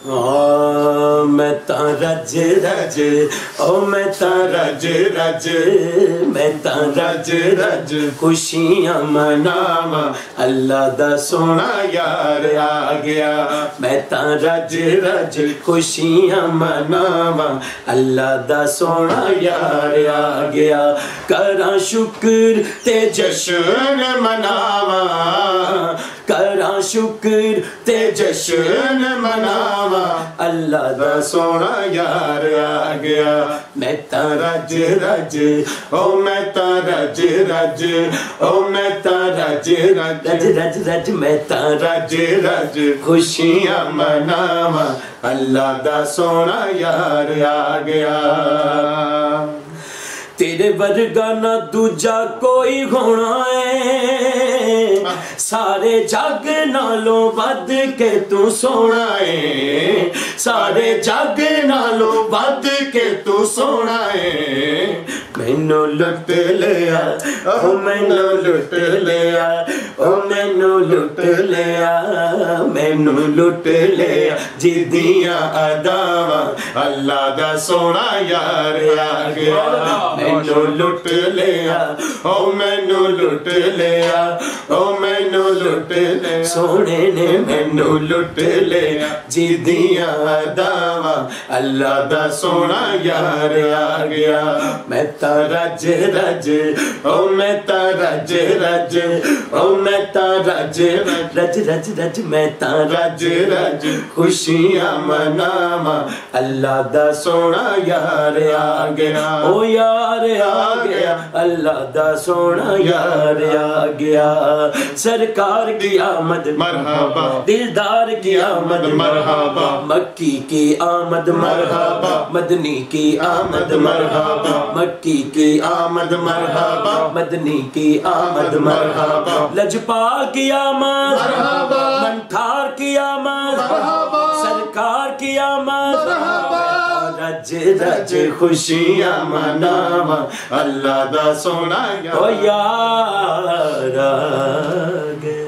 मैं ता रज रज, ओ मैं ता रज रज, मैं ता रज रज खुशियां मनावा, अल्लाह दा सोना यार आ गया। मैं ता रज रज खुशियां मनावा, अल्लाह दा सोना यार आ गया। करा शुक्र ते जश्न मनावा, करा शुक्र ते जश्न मनावा, अल्लाह दा सोना यार आ गया। मैं ता रज रज, ओ मैं ता रज रज, ओ मैं ता रज रज रज रज रज, मैं ता रज रज खुशियां मनावा, अल्लाह दा सोना यार आ गया। तेरे वर्गा ना दूजा कोई होना है, सारे जग नालों वध के तू सोना है, सारे जग नालों वध के तू सोना है। मैनू लुट लिया, ओ मैनू लुट लिया, ओ मैनू लुट लिया, मैनू लुट लिया जिदियां अदावां, अल्लाह दा सोना यार आ गया। मैनू लुट लिया, ओ मैनू लुट लिया, ओ मैनू लुट लिया, सोने ने मैनू लुट लिया जिदियां अदावां, अल्लाह दा सोना यार आ गया। मैं ता रज रज, ओ मैं ता रज रज, ओ मैं ता रज रज रज रज, मैं ता रज रज खुशियां मनावा, अल्लाह दा सोना यार आ गया। ओ यार आ गया, अल्लाह दा सोना यार आ गया। सरकार की आमद मरहबा, दिलदार की आमद मरहबा, मक्की की आमद मरहबा, मदनी की आमद मरहबा, मक्की की आमद मरहबा, मदनी की आमद मरहबा, लजपाल की आमद मरहबा, मंठार की आमद मरहबा, सरकार की आमद मरहबा, रज रज खुशियां मनावा, अल्लाह दा सोना यार आ गया।